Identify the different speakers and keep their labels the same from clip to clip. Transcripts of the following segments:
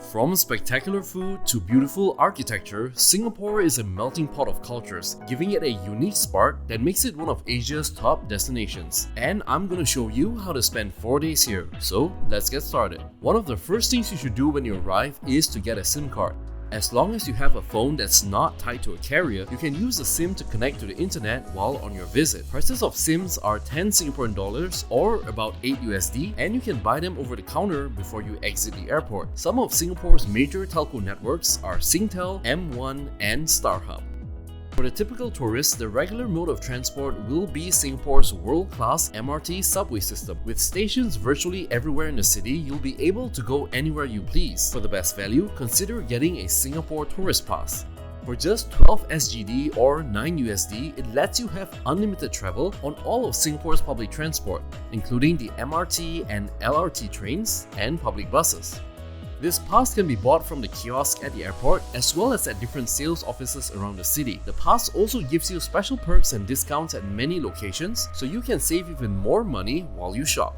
Speaker 1: From spectacular food to beautiful architecture, Singapore is a melting pot of cultures, giving it a unique spark that makes it one of Asia's top destinations. And I'm gonna show you how to spend 4 days here, so let's get started. One of the first things you should do when you arrive is to get a SIM card. As long as you have a phone that's not tied to a carrier, you can use the SIM to connect to the internet while on your visit. Prices of SIMs are 10 Singaporean dollars or about 8 USD, and you can buy them over the counter before you exit the airport. Some of Singapore's major telco networks are Singtel, M1 and StarHub. For the typical tourist, the regular mode of transport will be Singapore's world-class MRT subway system. With stations virtually everywhere in the city, you'll be able to go anywhere you please. For the best value, consider getting a Singapore Tourist Pass. For just 12 SGD or 9 USD, it lets you have unlimited travel on all of Singapore's public transport, including the MRT and LRT trains and public buses. This pass can be bought from the kiosk at the airport as well as at different sales offices around the city. The pass also gives you special perks and discounts at many locations, so you can save even more money while you shop.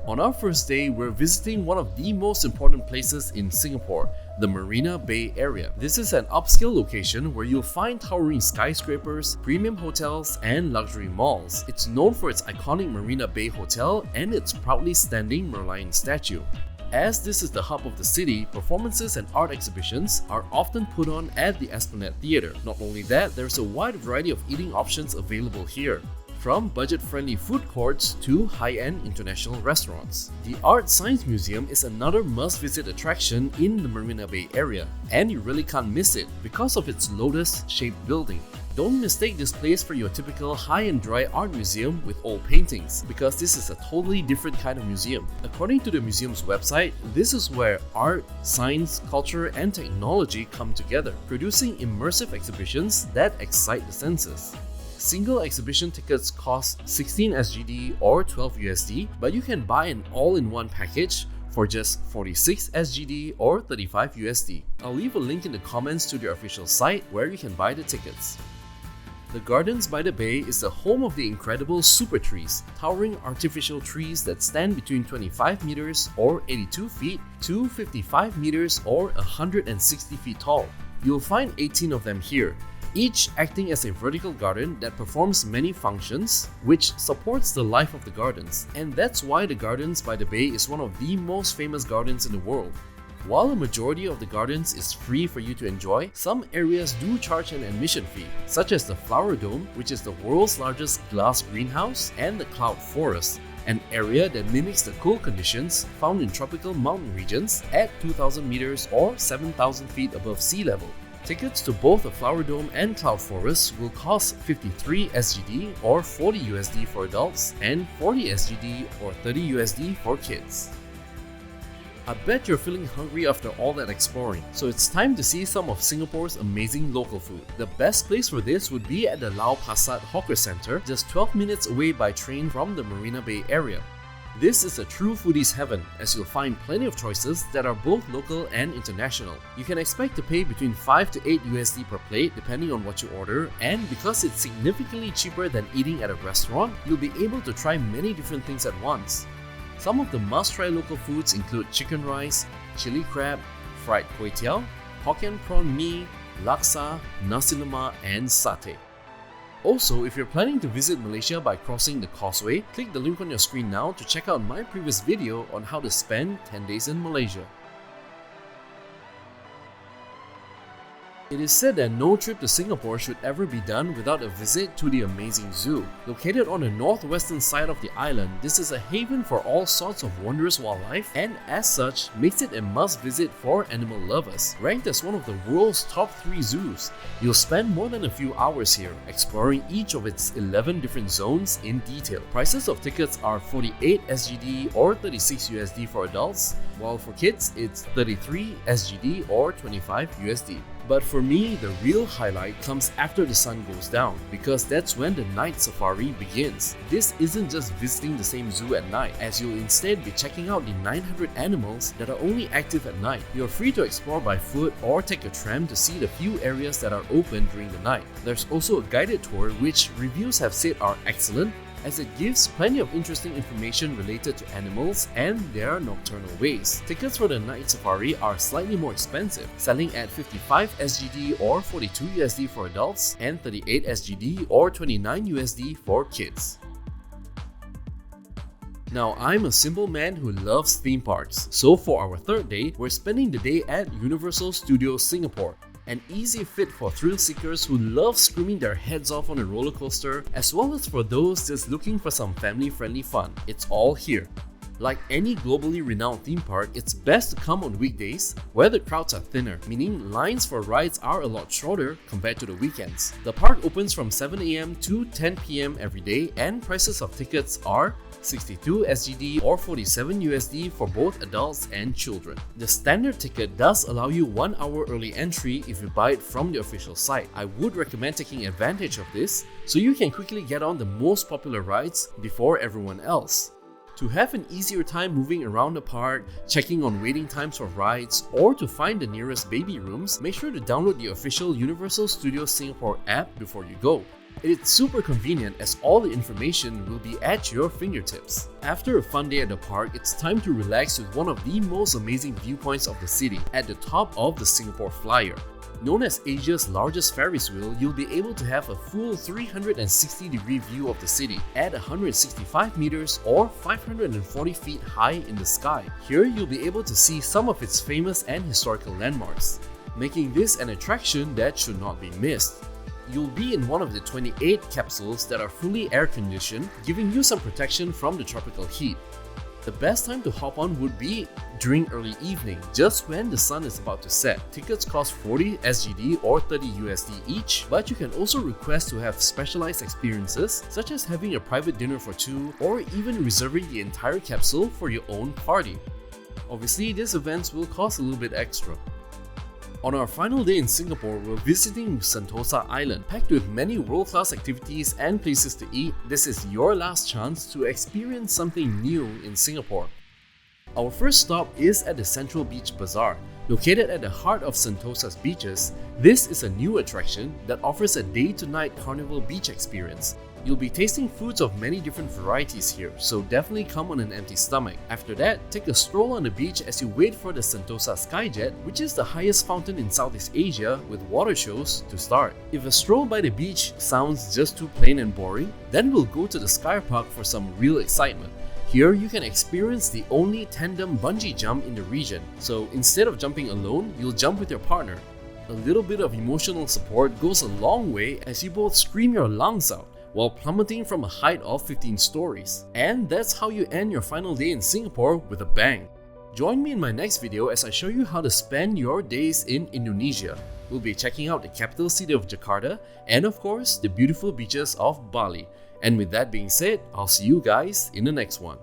Speaker 1: On our first day, we're visiting one of the most important places in Singapore, the Marina Bay area. This is an upscale location where you'll find towering skyscrapers, premium hotels, and luxury malls. It's known for its iconic Marina Bay Hotel and its proudly standing Merlion statue. As this is the hub of the city, performances and art exhibitions are often put on at the Esplanade Theatre. Not only that, there's a wide variety of eating options available here, from budget-friendly food courts to high-end international restaurants. The ArtScience Museum is another must-visit attraction in the Marina Bay area, and you really can't miss it because of its lotus-shaped building. Don't mistake this place for your typical high and dry art museum with old paintings, because this is a totally different kind of museum. According to the museum's website, this is where art, science, culture, and technology come together, producing immersive exhibitions that excite the senses. Single exhibition tickets cost 16 SGD or 12 USD, but you can buy an all-in-one package for just 46 SGD or 35 USD. I'll leave a link in the comments to their official site where you can buy the tickets. The Gardens by the Bay is the home of the incredible super trees, towering artificial trees that stand between 25 meters or 82 feet to 55 meters or 160 feet tall. You'll find 18 of them here, each acting as a vertical garden that performs many functions, which supports the life of the gardens. And that's why the Gardens by the Bay is one of the most famous gardens in the world. While a majority of the gardens is free for you to enjoy, some areas do charge an admission fee, such as the Flower Dome, which is the world's largest glass greenhouse, and the Cloud Forest, an area that mimics the cool conditions found in tropical mountain regions at 2,000 meters or 7,000 feet above sea level. Tickets to both the Flower Dome and Cloud Forest will cost 53 SGD or 40 USD for adults and 40 SGD or 30 USD for kids. I bet you're feeling hungry after all that exploring, so it's time to see some of Singapore's amazing local food. The best place for this would be at the Lau Pa Sat Hawker Centre, just 12 minutes away by train from the Marina Bay area. This is a true foodie's heaven, as you'll find plenty of choices that are both local and international. You can expect to pay between 5 to 8 USD per plate depending on what you order, and because it's significantly cheaper than eating at a restaurant, you'll be able to try many different things at once. Some of the must-try local foods include chicken rice, chili crab, fried kway teow, Hokkien prawn mee, laksa, nasi lemak, and satay. Also, if you're planning to visit Malaysia by crossing the Causeway, click the link on your screen now to check out my previous video on how to spend 10 days in Malaysia. It is said that no trip to Singapore should ever be done without a visit to the amazing zoo. Located on the northwestern side of the island, this is a haven for all sorts of wondrous wildlife and as such makes it a must-visit for animal lovers. Ranked as one of the world's top 3 zoos, you'll spend more than a few hours here, exploring each of its 11 different zones in detail. Prices of tickets are 48 SGD or 36 USD for adults, while for kids it's 33 SGD or 25 USD. But for me, the real highlight comes after the sun goes down, because that's when the night safari begins. This isn't just visiting the same zoo at night, as you'll instead be checking out the 900 animals that are only active at night. You're free to explore by foot or take a tram to see the few areas that are open during the night. There's also a guided tour which reviews have said are excellent, as it gives plenty of interesting information related to animals and their nocturnal ways. Tickets for the night safari are slightly more expensive, selling at 55 SGD or 42 USD for adults and 38 SGD or 29 USD for kids. Now, I'm a simple man who loves theme parks, so for our third day, we're spending the day at Universal Studios Singapore. An easy fit for thrill seekers who love screaming their heads off on a roller coaster, as well as for those just looking for some family-friendly fun. It's all here. Like any globally renowned theme park, it's best to come on weekdays where the crowds are thinner, meaning lines for rides are a lot shorter compared to the weekends. The park opens from 7 AM to 10 PM every day, and prices of tickets are 62 SGD or 47 USD for both adults and children. The standard ticket does allow you 1 hour early entry if you buy it from the official site. I would recommend taking advantage of this so you can quickly get on the most popular rides before everyone else. To have an easier time moving around the park, checking on waiting times for rides, or to find the nearest baby rooms, make sure to download the official Universal Studios Singapore app before you go. It's super convenient as all the information will be at your fingertips. After a fun day at the park, it's time to relax with one of the most amazing viewpoints of the city at the top of the Singapore Flyer. Known as Asia's largest Ferris wheel, you'll be able to have a full 360-degree view of the city at 165 meters or 540 feet high in the sky. Here, you'll be able to see some of its famous and historical landmarks, making this an attraction that should not be missed. You'll be in one of the 28 capsules that are fully air-conditioned, giving you some protection from the tropical heat. The best time to hop on would be during early evening, just when the sun is about to set. Tickets cost 40 SGD or 30 USD each, but you can also request to have specialized experiences, such as having a private dinner for two, or even reserving the entire capsule for your own party. Obviously, these events will cost a little bit extra. On our final day in Singapore, we're visiting Sentosa Island. Packed with many world-class activities and places to eat, this is your last chance to experience something new in Singapore. Our first stop is at the Central Beach Bazaar. Located at the heart of Sentosa's beaches, this is a new attraction that offers a day-to-night carnival beach experience. You'll be tasting foods of many different varieties here, so definitely come on an empty stomach. After that, take a stroll on the beach as you wait for the Sentosa Skyjet, which is the highest fountain in Southeast Asia, with water shows to start. If a stroll by the beach sounds just too plain and boring, then we'll go to the Sky Park for some real excitement. Here, you can experience the only tandem bungee jump in the region, so instead of jumping alone, you'll jump with your partner. A little bit of emotional support goes a long way as you both scream your lungs out while plummeting from a height of 15 stories. And that's how you end your final day in Singapore with a bang. Join me in my next video as I show you how to spend your days in Indonesia. We'll be checking out the capital city of Jakarta and of course the beautiful beaches of Bali. And with that being said, I'll see you guys in the next one.